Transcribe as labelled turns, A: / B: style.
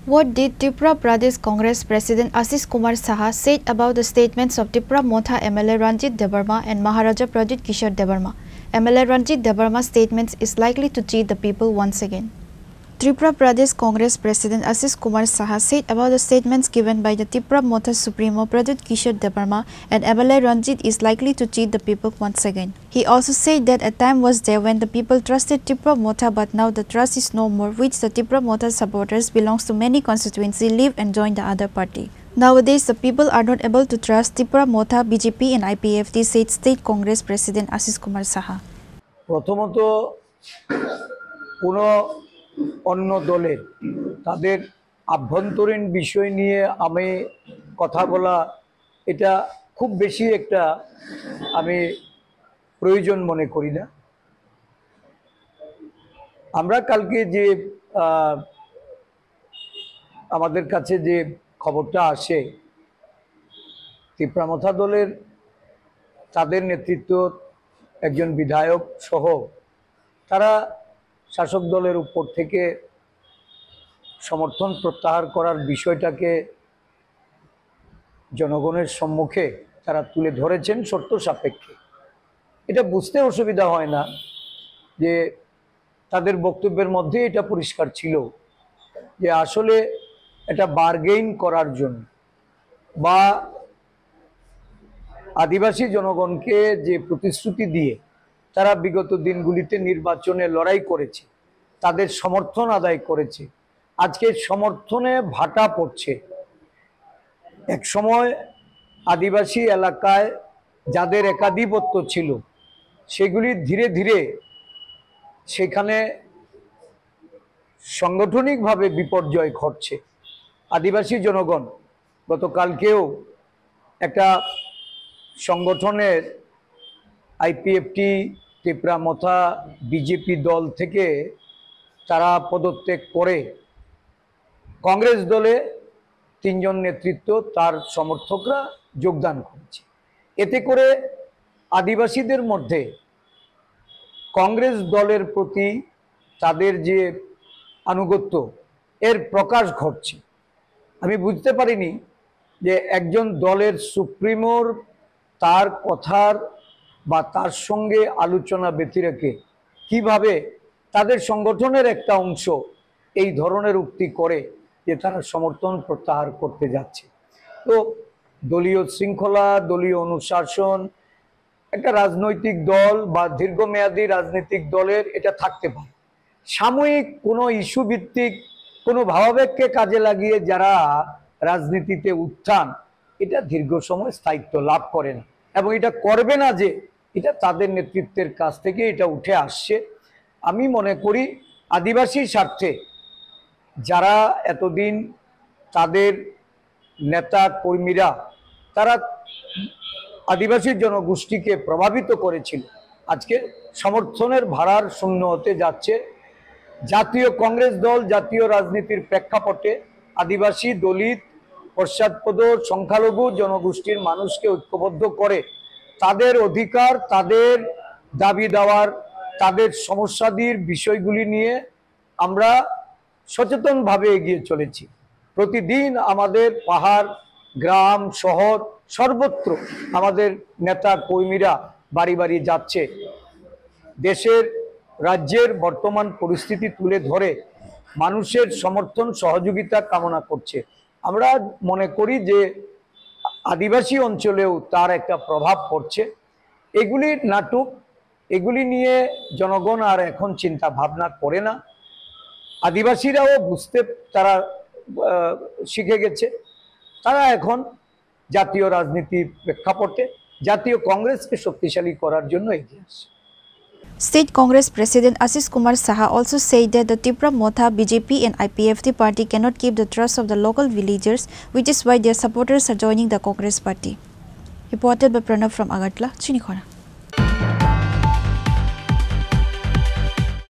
A: What did Tripura Pradesh Congress President Ashish Kumar Saha said about the statements of Tripura Motha MLA Ranjit Debarma and Maharaja Prajit Kishore Debarma? MLA Ranjit Debarma's statements is likely to cheat the people once again. Tripura Pradesh Congress President Ashish Kumar Saha said about the statements given by the Tripura Motha Supremo Prajit Kishore Debarma and MLA Ranjit is likely to cheat the people once again. He also said that a time was there when the people trusted Tripura Motha, but now the trust is no more, which the Tripura Motha supporters belongs to many constituencies leave and join the other party. Nowadays, the people are not able to trust Tripura Motha, BJP and IPFT, said State Congress President Ashish Kumar Saha.
B: অন্য দলের তাদের আভ্যন্তরীণ বিষয় নিয়ে আমি কথা বলা এটা খুব বেশি একটা আমি প্রয়োজন মনে করি না। আমরা কালকে যে আমাদের কাছে যে খবরটা আসে ত্রিপুরা মথা দলের তাদের নেতৃত্ব একজন বিধায়ক সহ তারা শাসক দলের উপর থেকে সমর্থন প্রত্যাহার করার বিষয়টাকে জনগণের সম্মুখে তারা তুলে ধরেছেন শর্ত সাপেক্ষে। এটা বুঝতে অসুবিধা হয় না যে তাদের বক্তব্যের মধ্যে এটা পরিষ্কার ছিল যে আসলে এটা বার্গেইন করার জন্য বা আদিবাসী জনগণকে যে প্রতিশ্রুতি দিয়ে তারা বিগত দিনগুলিতে নির্বাচনে লড়াই করেছে, তাদের সমর্থন আদায় করেছে, আজকে সমর্থনে ভাটা পড়ছে। এক সময় আদিবাসী এলাকায় যাদের একাধিপত্য ছিল সেগুলি ধীরে ধীরে সেখানে সাংগঠনিকভাবে বিপর্যয় ঘটছে। আদিবাসী জনগণ গতকালকেও একটা সংগঠনের আইপিএফটি ত্রিপুরা মথা বিজেপি দল থেকে তারা পদত্যাগ করে কংগ্রেস দলে 3 জন নেতৃত্ব তার সমর্থকরা যোগদান করেছে। এতে করে আদিবাসীদের মধ্যে কংগ্রেস দলের প্রতি তাদের যে আনুগত্য এর প্রকাশ ঘটছে। আমি বুঝতে পারিনি যে একজন দলের সুপ্রিমোর তার কথার বা তার সঙ্গে আলোচনা ব্যতিরেকে কিভাবে তাদের সংগঠনের একটা অংশ এই ধরনের উক্তি করে যে তারা সমর্থন প্রত্যাহার করতে যাচ্ছে। তো দলীয় শৃঙ্খলা, দলীয় অনুশাসন একটা রাজনৈতিক দল বা দীর্ঘমেয়াদী রাজনৈতিক দলের এটা থাকতে পারে। সাময়িক কোনো ইস্যু ভিত্তিক কোনো ভাবাবেগকে কাজে লাগিয়ে যারা রাজনীতিতে উত্থান, এটা দীর্ঘ সময় স্থায়িত্ব লাভ করে না এবং এটা করবে না, যে এটা তাদের নেতৃত্বের কাছ থেকে এটা উঠে আসছে। আমি মনে করি আদিবাসীর স্বার্থে যারা এতদিন তাদের নেতা কর্মীরা তারা আদিবাসী জনগোষ্ঠীকে প্রভাবিত করেছিল, আজকে সমর্থনের ভাড়ার শূন্য হতে যাচ্ছে। জাতীয় কংগ্রেস দল জাতীয় রাজনীতির প্রেক্ষাপটে আদিবাসী, দলিত, পশ্চাৎপদ, সংখ্যালঘু জনগোষ্ঠীর মানুষকে ঐক্যবদ্ধ করে তাদের অধিকার, তাদের দাবি দেওয়ার, তাদের সমস্যাদির বিষয়গুলি নিয়ে আমরা সচেতনভাবে এগিয়ে চলেছি। প্রতিদিন আমাদের পাহাড়, গ্রাম, শহর সর্বত্র আমাদের নেতা কর্মীরা বাড়ি বাড়ি যাচ্ছে, দেশের রাজ্যের বর্তমান পরিস্থিতি তুলে ধরে মানুষের সমর্থন সহযোগিতা কামনা করছে। আমরা মনে করি যে আদিবাসী অঞ্চলেও তার একটা প্রভাব পড়ছে। এগুলির নাটক, এগুলি নিয়ে জনগণ আর এখন চিন্তা ভাবনা করে না। আদিবাসীরাও বুঝতে তারা শিখে গেছে। তারা এখন জাতীয় রাজনীতির প্রেক্ষাপটে জাতীয় কংগ্রেসকে শক্তিশালী করার জন্য এগিয়ে আসছে।
A: State Congress President Ashish Kumar Saha also said that the Tripura Motha, BJP and IPFT party cannot keep the trust of the local villagers, which is why their supporters are joining the Congress party. Reported by Pranav from Agartala, Chinikhona.